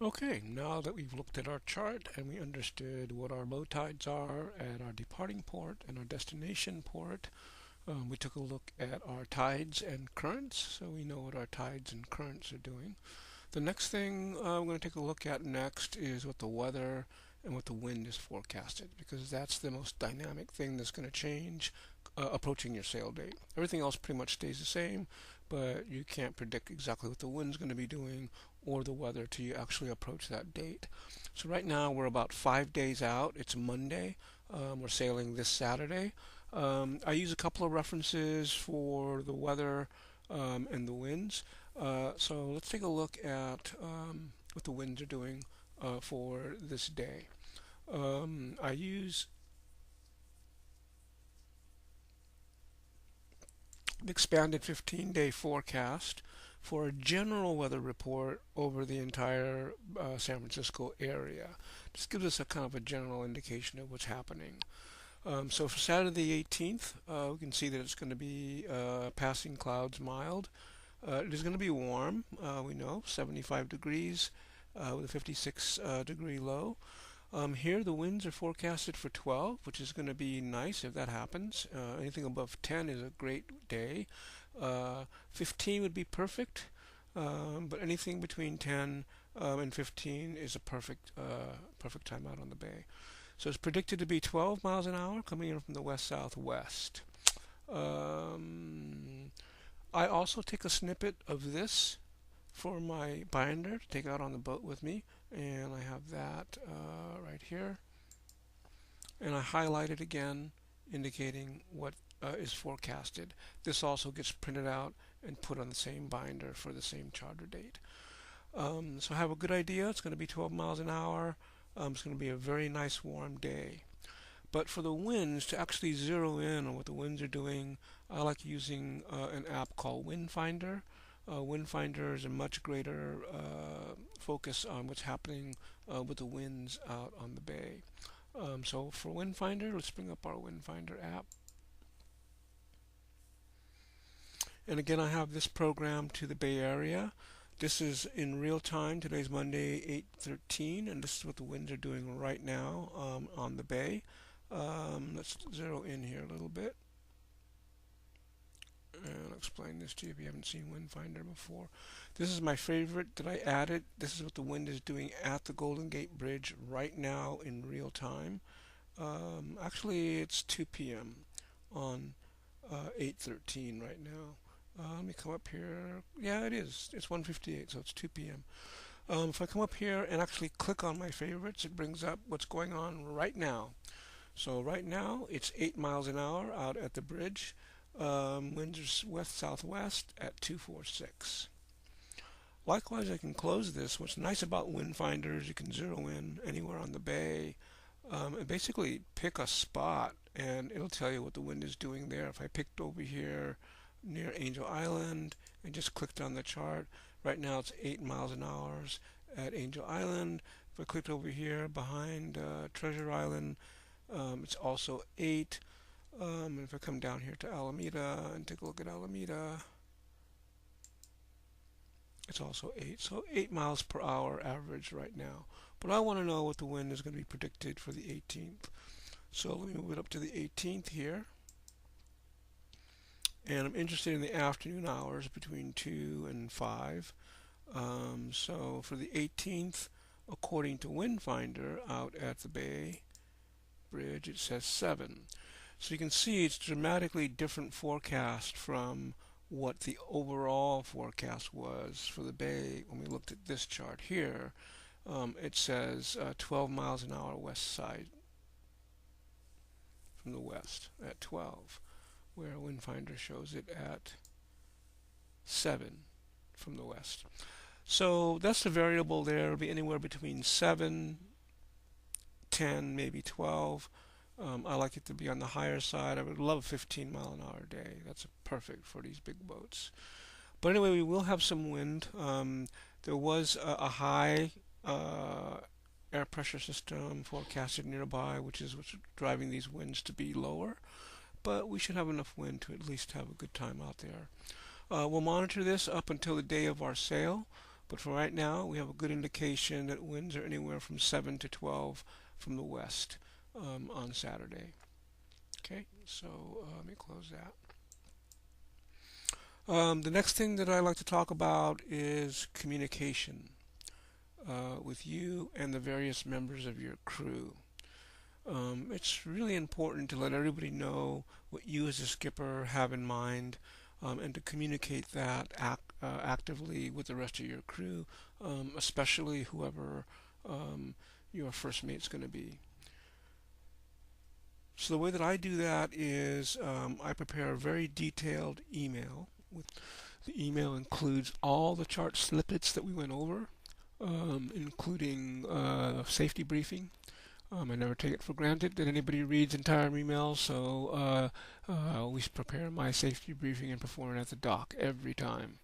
Okay, now that we've looked at our chart and we understood what our low tides are at our departing port and our destination port, we took a look at our tides and currents, so we know what our tides and currents are doing. The next thing we're going to take a look at next is what the weather and what the wind is forecasted, because that's the most dynamic thing that's going to change approaching your sail date. Everything else pretty much stays the same, but you can't predict exactly what the wind's going to be doing or the weather till you actually approach that date. So right now we're about 5 days out. It's Monday. We're sailing this Saturday. I use a couple of references for the weather and the winds. So let's take a look at what the winds are doing for this day. I use the expanded 15-day forecast for a general weather report over the entire San Francisco area. Just gives us a kind of a general indication of what's happening. So for Saturday the 18th, we can see that it's going to be passing clouds mild. It is going to be warm, we know, 75 degrees with a 56 degree low. Here the winds are forecasted for 12, which is going to be nice if that happens. Anything above 10 is a great day. 15 would be perfect, but anything between 10 and 15 is a perfect time out on the bay. So it's predicted to be 12 miles an hour coming in from the west-southwest. I also take a snippet of this for my binder to take out on the boat with me, and I have that right here, and I highlight it again indicating what is forecasted. This also gets printed out and put on the same binder for the same charter date. So I have a good idea. It's going to be 12 miles an hour. It's going to be a very nice warm day. But for the winds, to actually zero in on what the winds are doing, I like using an app called Windfinder. Windfinder is a much greater focus on what's happening with the winds out on the bay. So for Windfinder, let's bring up our Windfinder app. And again, I have this program to the Bay Area. This is in real time. Today's Monday, 8:13, and this is what the winds are doing right now on the bay. Let's zero in here a little bit. And I'll explain this to you if you haven't seen Windfinder before. This is my favorite that I added. This is what the wind is doing at the Golden Gate Bridge right now in real time. Actually, it's 2 p.m. on 8:13 right now. Let me come up here. Yeah, it is. It's 1:58, so it's 2 p.m. If I come up here and actually click on my favorites, it brings up what's going on right now. So right now, it's 8 miles an hour out at the bridge. Winds are west-southwest at 246. Likewise, I can close this. What's nice about Windfinder is you can zero in anywhere on the bay and basically pick a spot, and it'll tell you what the wind is doing there. If I picked over here near Angel Island and just clicked on the chart, right now it's 8 miles an hour at Angel Island. If I clicked over here behind Treasure Island, it's also 8. And if I come down here to Alameda and take a look at Alameda, it's also 8. So 8 miles per hour average right now. But I want to know what the wind is going to be predicted for the 18th. So let me move it up to the 18th here. And I'm interested in the afternoon hours between 2 and 5. So for the 18th, according to Windfinder out at the Bay Bridge, it says 7. So you can see it's dramatically different forecast from what the overall forecast was for the bay when we looked at this chart here. It says 12 miles an hour west side from the west at 12, where Windfinder shows it at 7 from the west. So that's the variable there. It'll be anywhere between 7, 10, maybe 12. I like it to be on the higher side. I would love a 15 mile an hour day. That's perfect for these big boats. But anyway, we will have some wind. There was a high air pressure system forecasted nearby, which is what's driving these winds to be lower. But we should have enough wind to at least have a good time out there. We'll monitor this up until the day of our sail. But for right now, we have a good indication that winds are anywhere from 7 to 12 from the west on Saturday. Okay, so let me close that. The next thing that I like to talk about is communication with you and the various members of your crew. It's really important to let everybody know what you as a skipper have in mind and to communicate that actively with the rest of your crew, especially whoever your first mate's going to be. So the way that I do that is I prepare a very detailed email. The email includes all the chart snippets that we went over, including safety briefing. I never take it for granted that anybody reads entire emails, so I always prepare my safety briefing and perform it at the dock every time.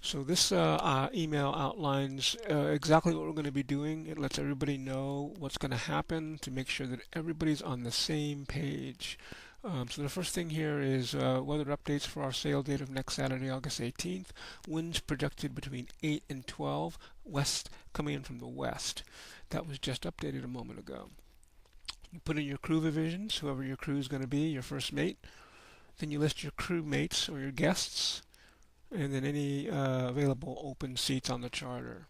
So this email outlines exactly what we're going to be doing. It lets everybody know what's going to happen to make sure that everybody's on the same page. So the first thing here is weather updates for our sail date of next Saturday, August 18th. Winds projected between 8 and 12, west coming in from the west. That was just updated a moment ago. You put in your crew divisions, whoever your crew is going to be, your first mate. Then you list your crew mates or your guests, and then any available open seats on the charter.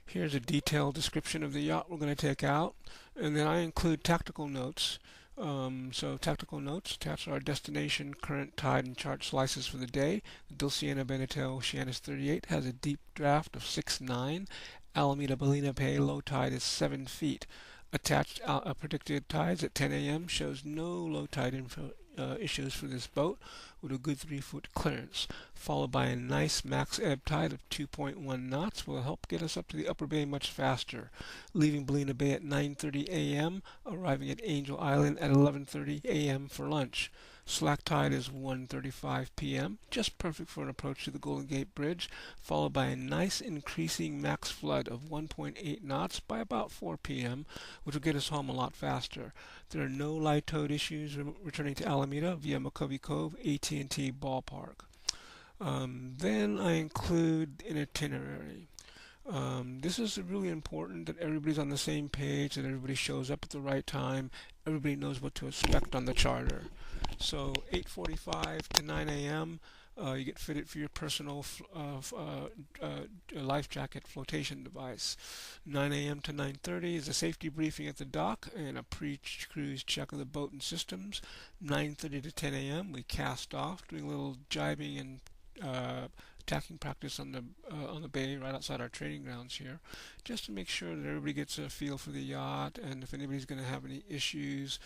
Here's a detailed description of the yacht we're going to take out, and then I include tactical notes. So tactical notes attached to our destination, current tide, and chart slices for the day. The Dulciana Benetel Oceanus 38 has a deep draft of 6'9". Alameda Ballina Bay low tide is 7 feet. Attached predicted tides at 10 a.m. shows no low tide issues for this boat with a good 3-foot clearance, followed by a nice max ebb tide of 2.1 knots will help get us up to the upper bay much faster, leaving Ballina Bay at 9:30 a.m., arriving at Angel Island at 11:30 a.m. for lunch. Slack tide is 1:35 p.m., just perfect for an approach to the Golden Gate Bridge, followed by a nice increasing max flood of 1.8 knots by about 4 p.m., which will get us home a lot faster. There are no light towed issues returning to Alameda via McCovey Cove AT&T Ballpark. Then I include an itinerary. This is really important that everybody's on the same page, that everybody shows up at the right time, everybody knows what to expect on the charter. So 8:45 to 9 a.m. You get fitted for your personal life jacket flotation device. 9 a.m. to 9:30 is a safety briefing at the dock and a pre-cruise check of the boat and systems. 9:30 to 10 a.m. we cast off, doing a little jibing and tacking practice on the bay right outside our training grounds here, just to make sure that everybody gets a feel for the yacht, and if anybody's going to have any issues,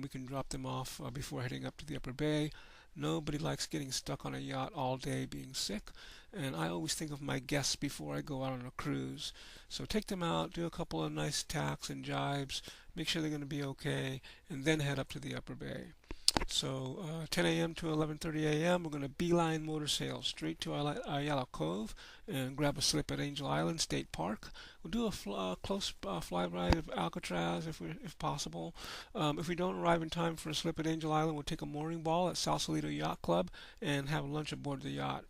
we can drop them off before heading up to the upper bay. Nobody likes getting stuck on a yacht all day being sick, and I always think of my guests before I go out on a cruise. So take them out, do a couple of nice tacks and jibes, make sure they're going to be okay, and then head up to the upper bay. So 10 a.m. to 11:30 a.m. we're going to beeline motor sail straight to Ayala Cove and grab a slip at Angel Island State Park. We'll do a close flyby of Alcatraz if possible. If we don't arrive in time for a slip at Angel Island, we'll take a mooring ball at Sausalito Yacht Club and have lunch aboard the yacht.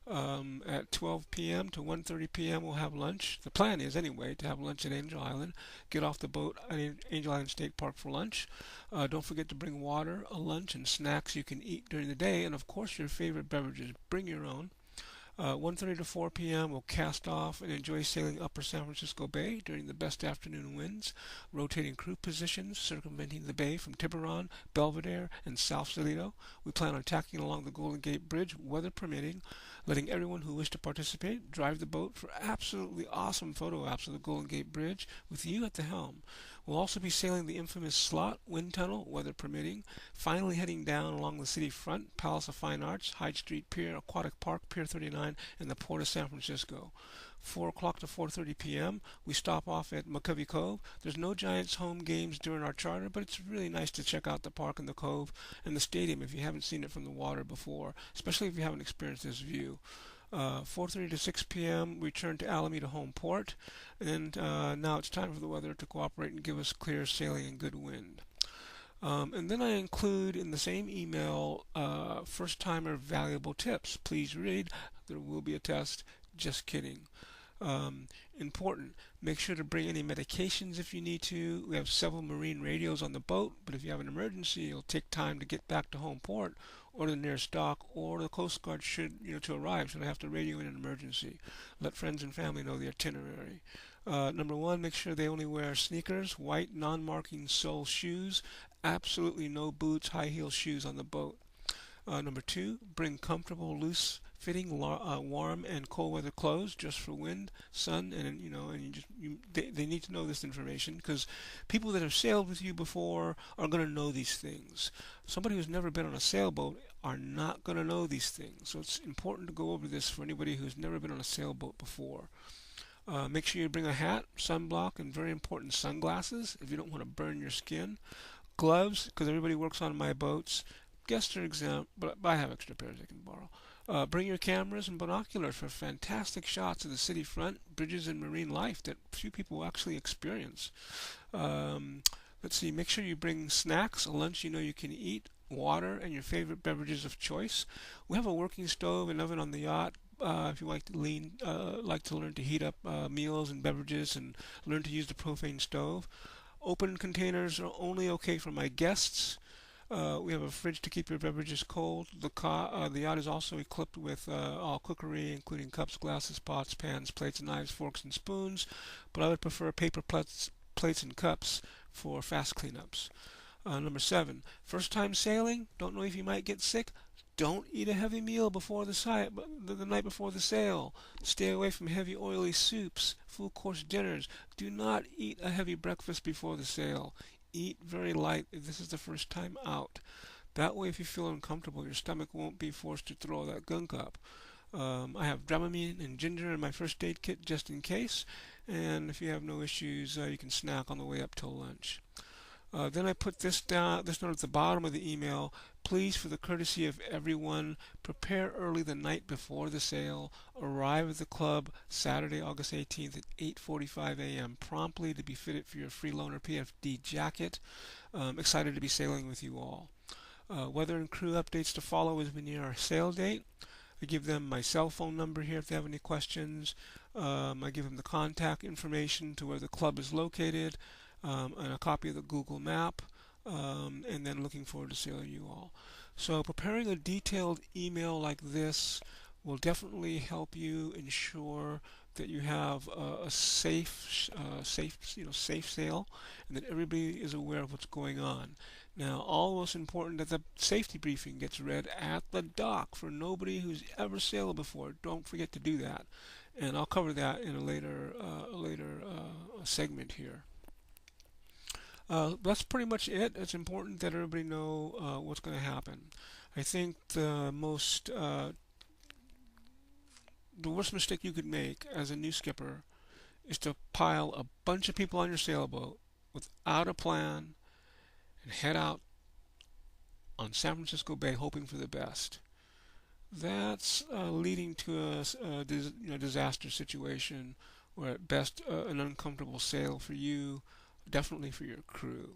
At 12 p.m. to 1:30 p.m. we'll have lunch. The plan is, anyway, to have lunch at Angel Island, get off the boat at Angel Island State Park for lunch. Don't forget to bring water, a lunch, and snacks you can eat during the day, and of course your favorite beverages. Bring your own. 1:30 to 4 p.m. we'll cast off and enjoy sailing Upper San Francisco Bay during the best afternoon winds, rotating crew positions, circumventing the bay from Tiburon, Belvedere, and Sausalito. We plan on tacking along the Golden Gate Bridge, weather permitting, letting everyone who wishes to participate drive the boat for absolutely awesome photo ops of the Golden Gate Bridge with you at the helm. We'll also be sailing the infamous Slot Wind Tunnel, weather permitting, finally heading down along the city front, Palace of Fine Arts, Hyde Street Pier, Aquatic Park, Pier 39, and the Port of San Francisco. 4 o'clock to 4:30 p.m. we stop off at McCovey Cove. There's no Giants home games during our charter, but it's really nice to check out the park and the cove and the stadium if you haven't seen it from the water before, especially if you haven't experienced this view. 4:30 to 6 p.m. we return to Alameda Home Port, and now it's time for the weather to cooperate and give us clear sailing and good wind. And then I include in the same email first-timer valuable tips. Please read. There will be a test. Just kidding. Um, Important. Make sure to bring any medications if you need to. We have several marine radios on the boat, but if you have an emergency, it'll take time to get back to home port or the nearest dock, or the Coast Guard should, to arrive, so they have to radio in an emergency. Let friends and family know the itinerary. Number one, make sure they only wear sneakers, white non-marking sole shoes, absolutely no boots, high heel shoes on the boat. Number two, bring comfortable, loose-fitting, warm and cold weather clothes, just for wind, sun, and they need to know this information because people that have sailed with you before are going to know these things. Somebody who's never been on a sailboat are not going to know these things, so it's important to go over this for anybody who's never been on a sailboat before. Make sure you bring a hat, sunblock, and very important sunglasses if you don't want to burn your skin. Gloves, because everybody works on my boats. Guests are exempt, but I have extra pairs I can borrow. Bring your cameras and binoculars for fantastic shots of the city front, bridges, and marine life that few people actually experience. Let's see, make sure you bring snacks, a lunch you can eat, water, and your favorite beverages of choice. We have a working stove and oven on the yacht. If you like to learn to heat up meals and beverages and learn to use the propane stove. Open containers are only okay for my guests. We have a fridge to keep your beverages cold. The yacht is also equipped with all cookery, including cups, glasses, pots, pans, plates, knives, forks, and spoons. But I would prefer paper plates and cups for fast cleanups. Number 7, first time sailing? Don't know if you might get sick? Don't eat a heavy meal before the night before the sail. Stay away from heavy oily soups, full course dinners. Do not eat a heavy breakfast before the sail. Eat very light if this is the first time out. That way, if you feel uncomfortable, your stomach won't be forced to throw that gunk up. I have Dramamine and ginger in my first aid kit just in case. And if you have no issues, you can snack on the way up till lunch. Then I put this note at the bottom of the email. Please, for the courtesy of everyone, prepare early the night before the sail. Arrive at the club Saturday, August 18th at 8:45 a.m. promptly to be fitted for your Freeloaner PFD jacket. Excited to be sailing with you all. Weather and crew updates to follow as we near our sail date. I give them my cell phone number here if they have any questions. I give them the contact information to where the club is located. And a copy of the Google map, and then looking forward to sailing you all. So preparing a detailed email like this will definitely help you ensure that you have a safe sail, and that everybody is aware of what's going on. Now, almost important that the safety briefing gets read at the dock for nobody who's ever sailed before. Don't forget to do that, and I'll cover that in a later segment here. That's pretty much it. It's important that everybody know what's going to happen. I think the worst mistake you could make as a new skipper is to pile a bunch of people on your sailboat without a plan and head out on San Francisco Bay hoping for the best. That's leading to a disaster situation, or at best an uncomfortable sail for you, definitely for your crew.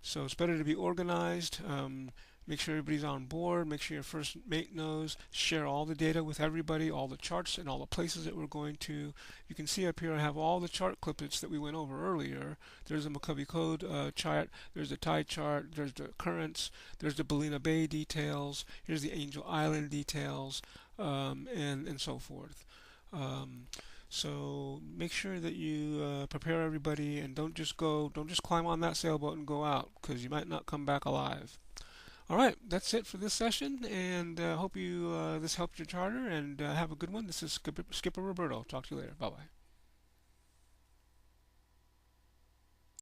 So it's better to be organized. Make sure everybody's on board. Make sure your first mate knows. Share all the data with everybody, all the charts and all the places that we're going to. You can see up here I have all the chart clippets that we went over earlier. There's the McCovey Code chart. There's the tide chart. There's the currents. There's the Ballina Bay details. Here's the Angel Island details, and so forth. So make sure that you prepare everybody, and don't just climb on that sailboat and go out, because you might not come back alive. All right, that's it for this session, and hope this helped your charter, and have a good one. This is Skipper Roberto. Talk to you later. Bye-bye.